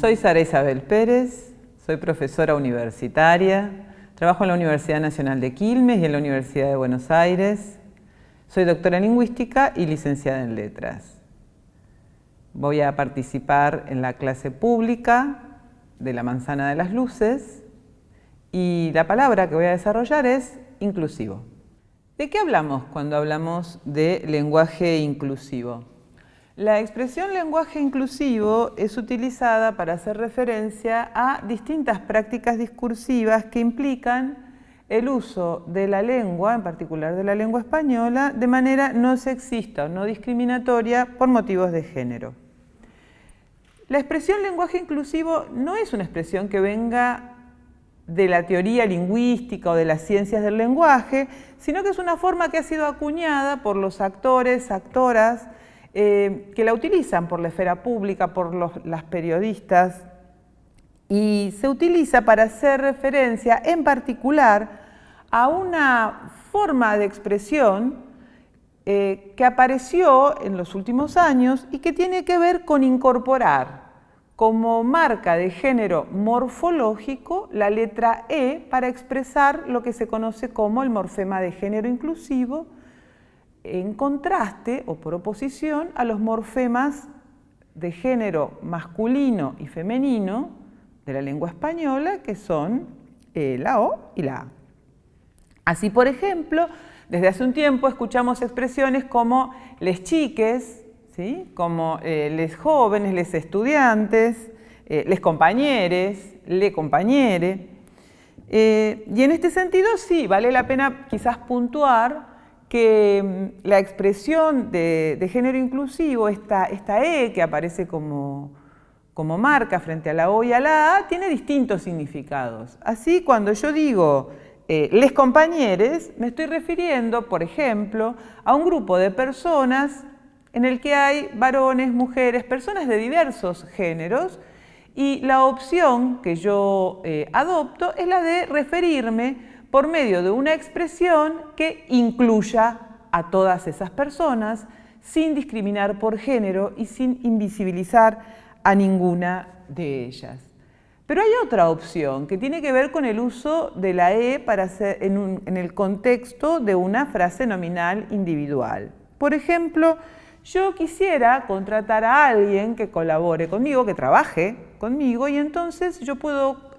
Soy Sara Isabel Pérez, soy profesora universitaria, trabajo en la Universidad Nacional de Quilmes y en la Universidad de Buenos Aires. Soy doctora en lingüística y licenciada en letras. Voy a participar en la clase pública de la Manzana de las Luces y la palabra que voy a desarrollar es inclusivo. ¿De qué hablamos cuando hablamos de lenguaje inclusivo? La expresión lenguaje inclusivo es utilizada para hacer referencia a distintas prácticas discursivas que implican el uso de la lengua, en particular de la lengua española, de manera no sexista o no discriminatoria por motivos de género. La expresión lenguaje inclusivo no es una expresión que venga de la teoría lingüística o de las ciencias del lenguaje, sino que es una forma que ha sido acuñada por los actores, actoras, que la utilizan por la esfera pública, por las periodistas, y se utiliza para hacer referencia en particular a una forma de expresión que apareció en los últimos años y que tiene que ver con incorporar como marca de género morfológico la letra E para expresar lo que se conoce como el morfema de género inclusivo, en contraste o por oposición a los morfemas de género masculino y femenino de la lengua española, que son la O y la A. Así, por ejemplo, desde hace un tiempo escuchamos expresiones como les chiques, ¿sí? Como les jóvenes, les estudiantes, les compañeres, le compañere. Y en este sentido sí, vale la pena quizás puntuar que la expresión de género inclusivo, esta E que aparece como marca frente a la O y a la A, tiene distintos significados. Así, cuando yo digo les compañeres, me estoy refiriendo, por ejemplo, a un grupo de personas en el que hay varones, mujeres, personas de diversos géneros, y la opción que yo adopto es la de referirme por medio de una expresión que incluya a todas esas personas sin discriminar por género y sin invisibilizar a ninguna de ellas. Pero hay otra opción que tiene que ver con el uso de la E para hacer en el contexto de una frase nominal individual. Por ejemplo, yo quisiera contratar a alguien que colabore conmigo, que trabaje conmigo, y entonces yo puedo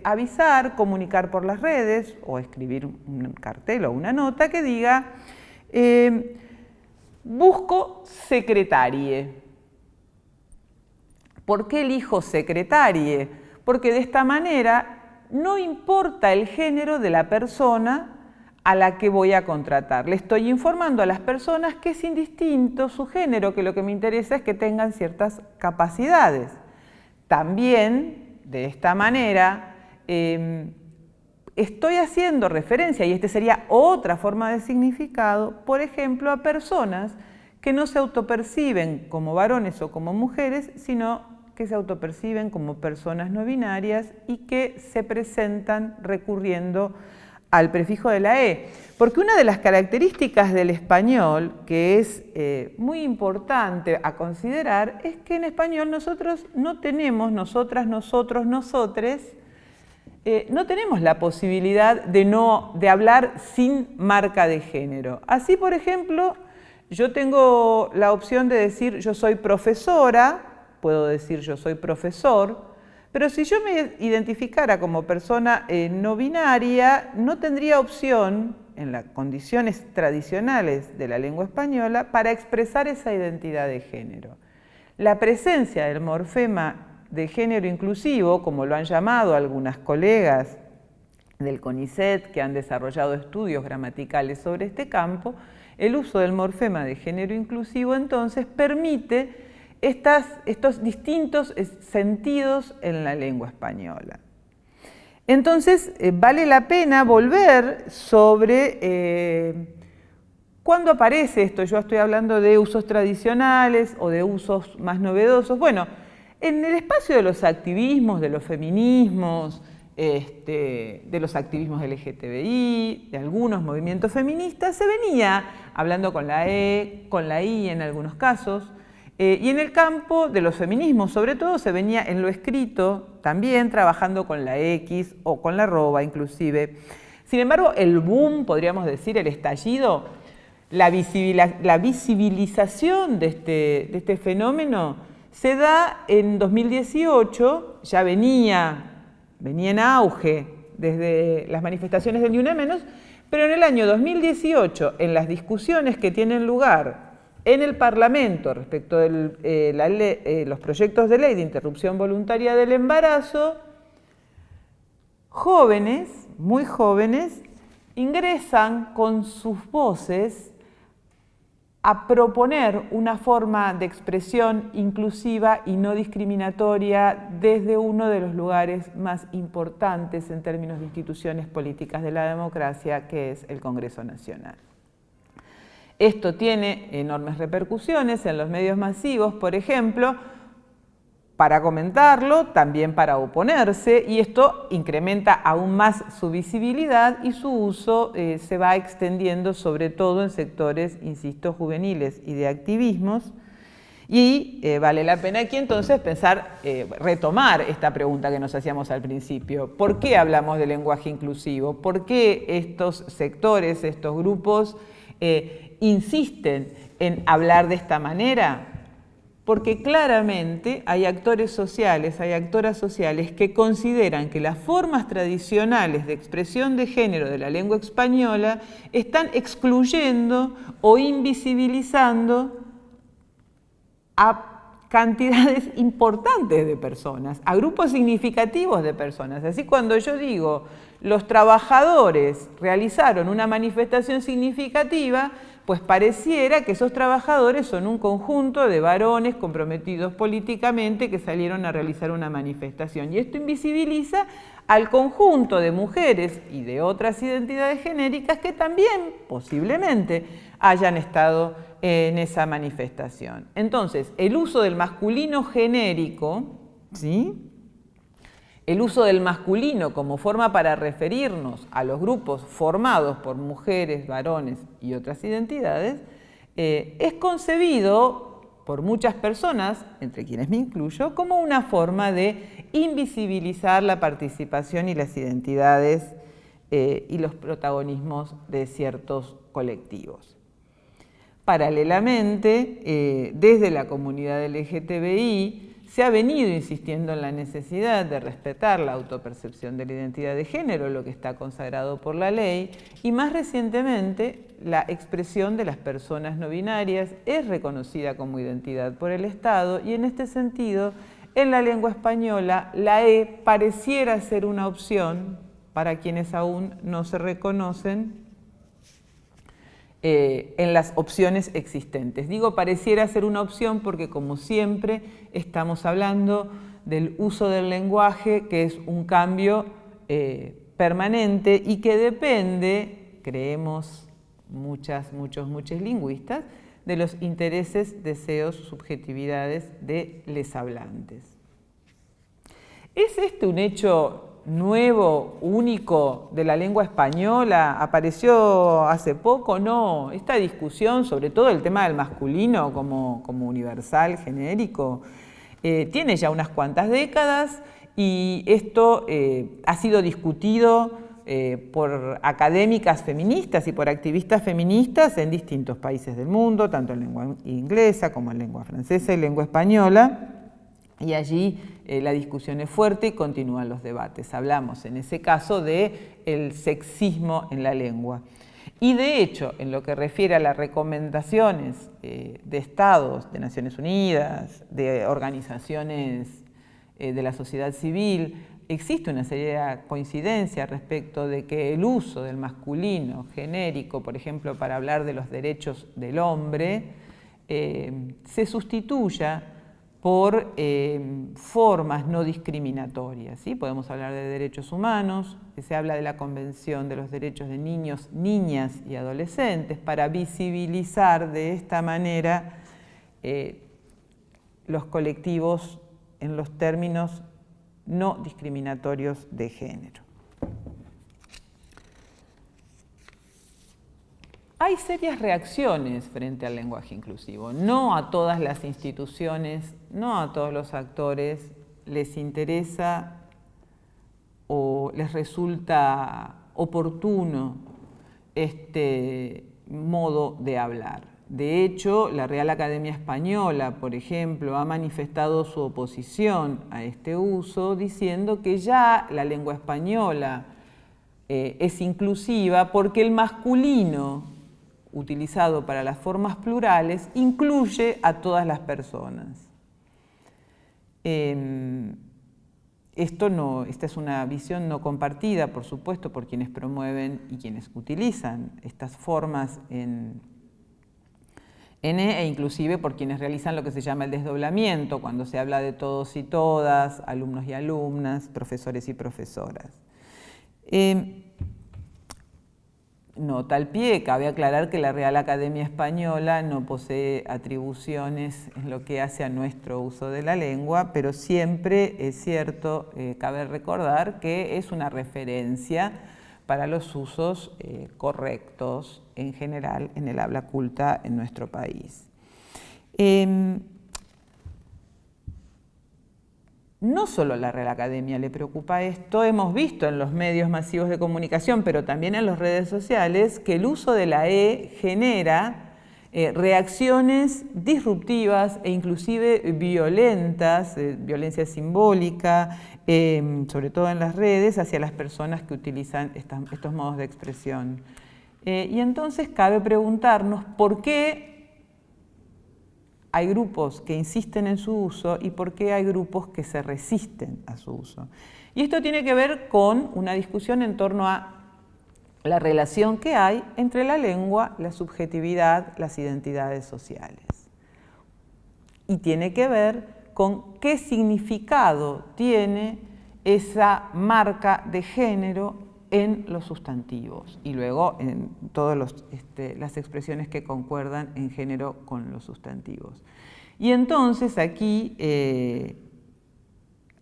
avisar, comunicar por las redes o escribir un cartel o una nota que diga busco secretarie. ¿Por qué elijo secretarie? Porque de esta manera no importa el género de la persona a la que voy a contratar. Le estoy informando a las personas que es indistinto su género, que lo que me interesa es que tengan ciertas capacidades. También, de esta manera, estoy haciendo referencia, y esta sería otra forma de significado, por ejemplo, a personas que no se autoperciben como varones o como mujeres, sino que se autoperciben como personas no binarias y que se presentan recurriendo al prefijo de la E. Porque una de las características del español, que es muy importante a considerar, es que en español nosotros no tenemos, nosotras, nosotros, nosotres, no tenemos la posibilidad de hablar sin marca de género. Así, por ejemplo, yo tengo la opción de decir yo soy profesora, puedo decir yo soy profesor, pero si yo me identificara como persona no binaria, no tendría opción en las condiciones tradicionales de la lengua española para expresar esa identidad de género. La presencia del morfema de género inclusivo, como lo han llamado algunas colegas del CONICET que han desarrollado estudios gramaticales sobre este campo, el uso del morfema de género inclusivo entonces permite estos distintos sentidos en la lengua española. Entonces, vale la pena volver sobre cuándo aparece esto. Yo estoy hablando de usos tradicionales o de usos más novedosos. Bueno, en el espacio de los activismos, de los feminismos, de los activismos LGTBI, de algunos movimientos feministas, se venía hablando con la E, con la I en algunos casos, Y en el campo de los feminismos, sobre todo, se venía en lo escrito, también trabajando con la X o con la arroba inclusive. Sin embargo, el boom, podríamos decir, el estallido, la visibilización de este fenómeno se da en 2018, ya venía en auge desde las manifestaciones del Ni Una Menos, pero en el año 2018, en las discusiones que tienen lugar en el Parlamento respecto de los proyectos de ley de interrupción voluntaria del embarazo, jóvenes, muy jóvenes, ingresan con sus voces a proponer una forma de expresión inclusiva y no discriminatoria desde uno de los lugares más importantes en términos de instituciones políticas de la democracia, que es el Congreso Nacional. Esto tiene enormes repercusiones en los medios masivos, por ejemplo, para comentarlo, también para oponerse, y esto incrementa aún más su visibilidad y su uso se va extendiendo sobre todo en sectores, insisto, juveniles y de activismos. Y vale la pena aquí entonces pensar, retomar esta pregunta que nos hacíamos al principio. ¿Por qué hablamos de lenguaje inclusivo? ¿Por qué estos sectores, estos grupos insisten en hablar de esta manera? Porque claramente hay actores sociales, hay actoras sociales que consideran que las formas tradicionales de expresión de género de la lengua española están excluyendo o invisibilizando a cantidades importantes de personas, a grupos significativos de personas. Así, cuando yo digo los trabajadores realizaron una manifestación significativa, pues pareciera que esos trabajadores son un conjunto de varones comprometidos políticamente que salieron a realizar una manifestación. Y esto invisibiliza al conjunto de mujeres y de otras identidades genéricas que también posiblemente hayan estado en esa manifestación. Entonces, el uso del masculino genérico, ¿sí?, el uso del masculino como forma para referirnos a los grupos formados por mujeres, varones y otras identidades, es concebido por muchas personas, entre quienes me incluyo, como una forma de invisibilizar la participación y las identidades y los protagonismos de ciertos colectivos. Paralelamente, desde la comunidad LGTBI, se ha venido insistiendo en la necesidad de respetar la autopercepción de la identidad de género, lo que está consagrado por la ley, y más recientemente la expresión de las personas no binarias es reconocida como identidad por el Estado, y en este sentido, en la lengua española, la E pareciera ser una opción para quienes aún no se reconocen en las opciones existentes. Digo pareciera ser una opción porque, como siempre, estamos hablando del uso del lenguaje, que es un cambio permanente y que depende, creemos muchos lingüistas, de los intereses, deseos, subjetividades de les hablantes. ¿Es este un hecho nuevo, único de la lengua española? ¿Apareció hace poco? No. Esta discusión, sobre todo el tema del masculino como universal, genérico, tiene ya unas cuantas décadas y esto ha sido discutido por académicas feministas y por activistas feministas en distintos países del mundo, tanto en lengua inglesa como en lengua francesa y lengua española. Y allí la discusión es fuerte y continúan los debates. Hablamos en ese caso del sexismo en la lengua. Y de hecho, en lo que refiere a las recomendaciones de estados, de Naciones Unidas, de organizaciones de la sociedad civil, existe una seria coincidencia respecto de que el uso del masculino genérico, por ejemplo, para hablar de los derechos del hombre, se sustituya por formas no discriminatorias, ¿sí? Podemos hablar de derechos humanos, que se habla de la Convención de los Derechos de Niños, Niñas y Adolescentes, para visibilizar de esta manera los colectivos en los términos no discriminatorios de género. Hay serias reacciones frente al lenguaje inclusivo. No a todas las instituciones, no a todos los actores les interesa o les resulta oportuno este modo de hablar. De hecho, la Real Academia Española, por ejemplo, ha manifestado su oposición a este uso, diciendo que ya la lengua española es inclusiva porque el masculino utilizado para las formas plurales incluye a todas las personas. Esta es una visión no compartida, por supuesto, por quienes promueven y quienes utilizan estas formas e inclusive por quienes realizan lo que se llama el desdoblamiento, cuando se habla de todos y todas, alumnos y alumnas, profesores y profesoras. Nota al pie, cabe aclarar que la Real Academia Española no posee atribuciones en lo que hace a nuestro uso de la lengua, pero siempre es cierto, cabe recordar que es una referencia para los usos correctos en general en el habla culta en nuestro país. No solo a la Real Academia le preocupa esto, hemos visto en los medios masivos de comunicación, pero también en las redes sociales, que el uso de la E genera reacciones disruptivas e inclusive violentas, violencia simbólica, sobre todo en las redes, hacia las personas que utilizan estos modos de expresión. Y entonces cabe preguntarnos por qué hay grupos que insisten en su uso y por qué hay grupos que se resisten a su uso. Y esto tiene que ver con una discusión en torno a la relación que hay entre la lengua, la subjetividad, las identidades sociales. Y tiene que ver con qué significado tiene esa marca de género en los sustantivos y luego en todas las expresiones que concuerdan en género con los sustantivos. Y entonces aquí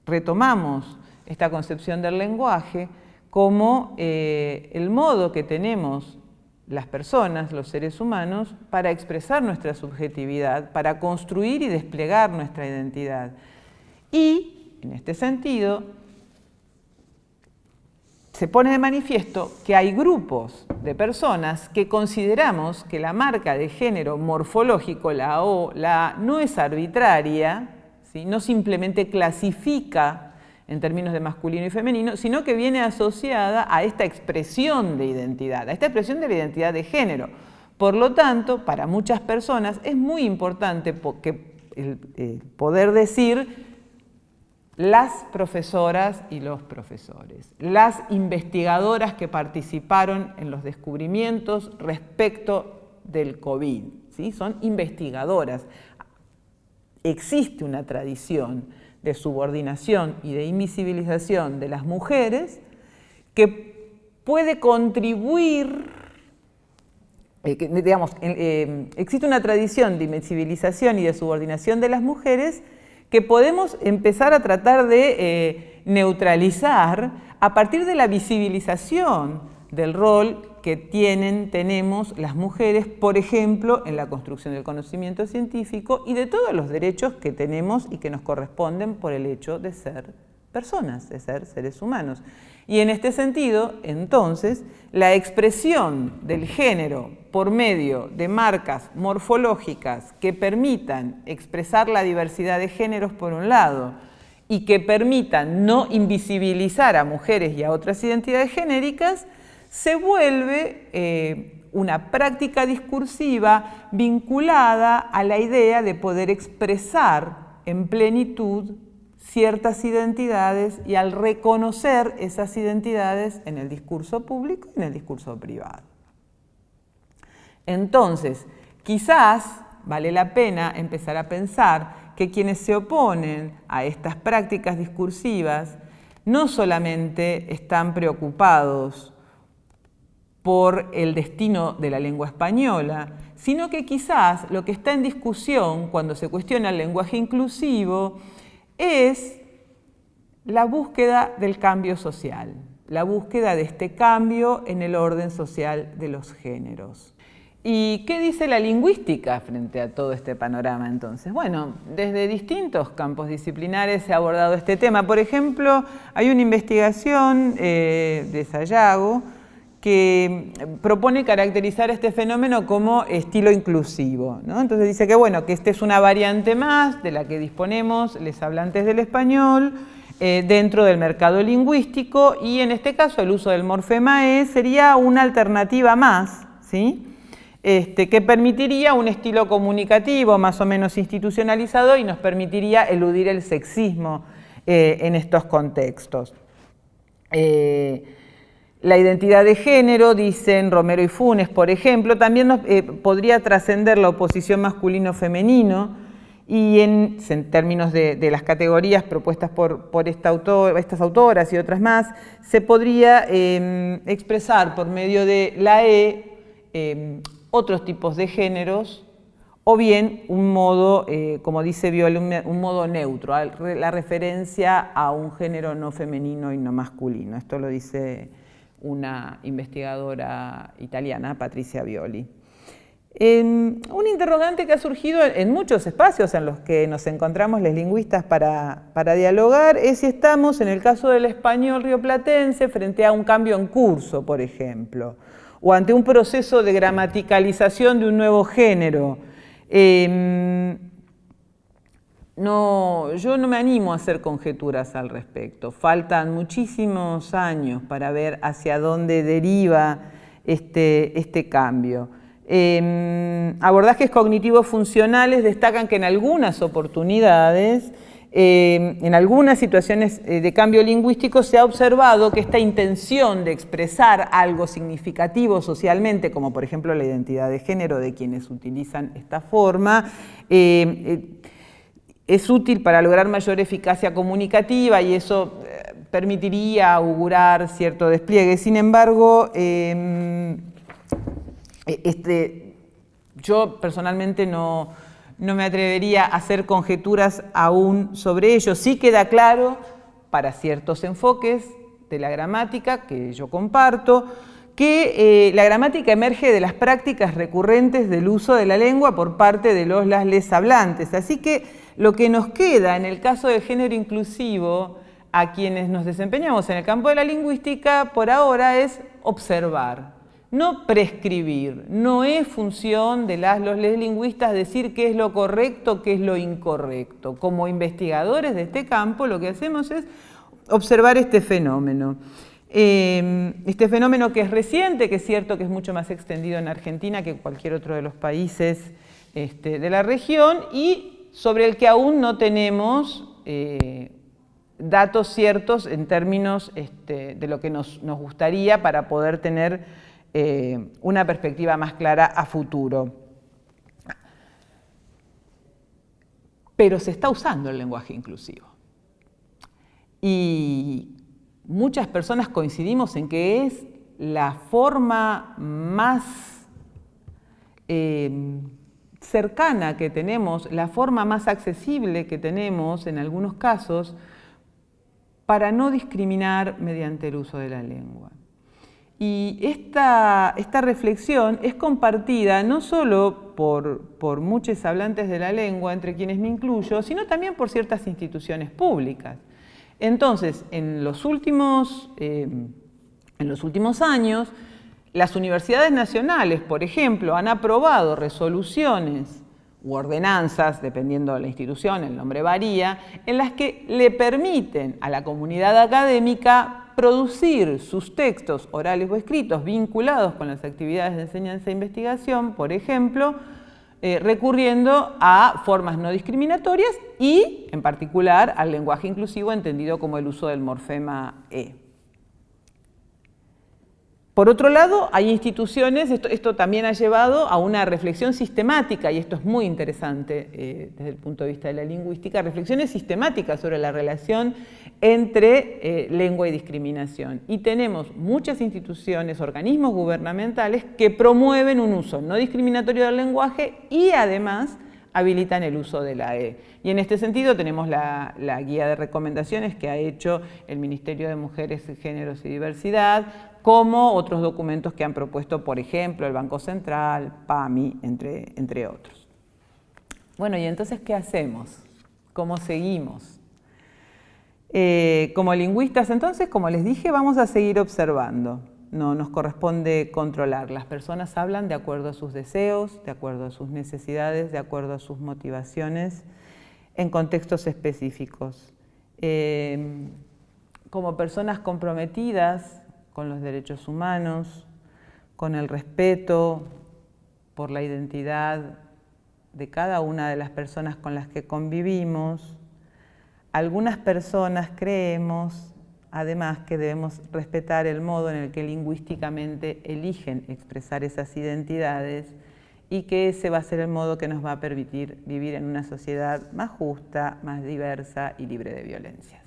retomamos esta concepción del lenguaje como el modo que tenemos las personas, los seres humanos, para expresar nuestra subjetividad, para construir y desplegar nuestra identidad. Y, en este sentido, se pone de manifiesto que hay grupos de personas que consideramos que la marca de género morfológico, la O, la A, no es arbitraria, ¿sí? No simplemente clasifica en términos de masculino y femenino, sino que viene asociada a esta expresión de identidad, a esta expresión de la identidad de género. Por lo tanto, para muchas personas es muy importante poder decir las profesoras y los profesores, las investigadoras que participaron en los descubrimientos respecto del COVID, ¿sí? Son investigadoras. Existe una tradición de subordinación y de invisibilización de las mujeres que puede contribuir, existe una tradición de invisibilización y de subordinación de las mujeres que podemos empezar a tratar de neutralizar a partir de la visibilización del rol que tenemos las mujeres, por ejemplo, en la construcción del conocimiento científico y de todos los derechos que tenemos y que nos corresponden por el hecho de ser personas, de ser seres humanos. Y en este sentido, entonces, la expresión del género por medio de marcas morfológicas que permitan expresar la diversidad de géneros por un lado y que permitan no invisibilizar a mujeres y a otras identidades genéricas, se vuelve una práctica discursiva vinculada a la idea de poder expresar en plenitud ciertas identidades y al reconocer esas identidades en el discurso público y en el discurso privado. Entonces, quizás vale la pena empezar a pensar que quienes se oponen a estas prácticas discursivas no solamente están preocupados por el destino de la lengua española, sino que quizás lo que está en discusión cuando se cuestiona el lenguaje inclusivo es la búsqueda del cambio social, la búsqueda de este cambio en el orden social de los géneros. ¿Y qué dice la lingüística frente a todo este panorama entonces? Bueno, desde distintos campos disciplinares se ha abordado este tema. Por ejemplo, hay una investigación de Sayago que propone caracterizar este fenómeno como estilo inclusivo, ¿no? Entonces dice que, bueno, que esta es una variante más de la que disponemos los hablantes del español dentro del mercado lingüístico, y en este caso el uso del morfema E sería una alternativa más, ¿sí? Que permitiría un estilo comunicativo más o menos institucionalizado y nos permitiría eludir el sexismo en estos contextos. La identidad de género, dicen Romero y Funes, por ejemplo, también podría trascender la oposición masculino-femenino, y en términos de las categorías propuestas por estas autoras y otras más, se podría expresar por medio de la E otros tipos de géneros, o bien un modo, como dice Violi, un modo neutro, la referencia a un género no femenino y no masculino. Esto lo dice una investigadora italiana, Patricia Violi. Un interrogante que ha surgido en muchos espacios en los que nos encontramos los lingüistas para dialogar es si estamos, en el caso del español rioplatense, frente a un cambio en curso, por ejemplo, o ante un proceso de gramaticalización de un nuevo género. Yo no me animo a hacer conjeturas al respecto. Faltan muchísimos años para ver hacia dónde deriva este cambio. Abordajes cognitivos funcionales destacan que en algunas oportunidades, en algunas situaciones de cambio lingüístico, se ha observado que esta intención de expresar algo significativo socialmente, como por ejemplo la identidad de género de quienes utilizan esta forma, es útil para lograr mayor eficacia comunicativa, y eso permitiría augurar cierto despliegue. Sin embargo, yo personalmente no me atrevería a hacer conjeturas aún sobre ello. Sí queda claro, para ciertos enfoques de la gramática que yo comparto, que la gramática emerge de las prácticas recurrentes del uso de la lengua por parte de les hablantes. Así que lo que nos queda en el caso del género inclusivo, a quienes nos desempeñamos en el campo de la lingüística, por ahora es observar, no prescribir. No es función de los lingüistas decir qué es lo correcto, qué es lo incorrecto. Como investigadores de este campo, lo que hacemos es observar este fenómeno. Este fenómeno que es reciente, que es cierto que es mucho más extendido en Argentina que en cualquier otro de los países de la región, y sobre el que aún no tenemos datos ciertos en términos de lo que nos gustaría para poder tener una perspectiva más clara a futuro. Pero se está usando el lenguaje inclusivo. Y muchas personas coincidimos en que es la forma más cercana que tenemos, la forma más accesible que tenemos en algunos casos para no discriminar mediante el uso de la lengua. Y esta reflexión es compartida no solo por muchos hablantes de la lengua, entre quienes me incluyo, sino también por ciertas instituciones públicas. Entonces, en los últimos años, las universidades nacionales, por ejemplo, han aprobado resoluciones u ordenanzas, dependiendo de la institución, el nombre varía, en las que le permiten a la comunidad académica producir sus textos orales o escritos vinculados con las actividades de enseñanza e investigación, por ejemplo, recurriendo a formas no discriminatorias y, en particular, al lenguaje inclusivo entendido como el uso del morfema E. Por otro lado, hay instituciones, esto también ha llevado a una reflexión sistemática, y esto es muy interesante desde el punto de vista de la lingüística, reflexiones sistemáticas sobre la relación entre lengua y discriminación. Y tenemos muchas instituciones, organismos gubernamentales que promueven un uso no discriminatorio del lenguaje y además habilitan el uso de la E. Y en este sentido tenemos la guía de recomendaciones que ha hecho el Ministerio de Mujeres, Géneros y Diversidad como otros documentos que han propuesto, por ejemplo, el Banco Central, PAMI, entre otros. Bueno, ¿y entonces qué hacemos? ¿Cómo seguimos? Como lingüistas, entonces, como les dije, vamos a seguir observando. No nos corresponde controlar. Las personas hablan de acuerdo a sus deseos, de acuerdo a sus necesidades, de acuerdo a sus motivaciones, en contextos específicos. Como personas comprometidas con los derechos humanos, con el respeto por la identidad de cada una de las personas con las que convivimos, algunas personas creemos, además, que debemos respetar el modo en el que lingüísticamente eligen expresar esas identidades y que ese va a ser el modo que nos va a permitir vivir en una sociedad más justa, más diversa y libre de violencias.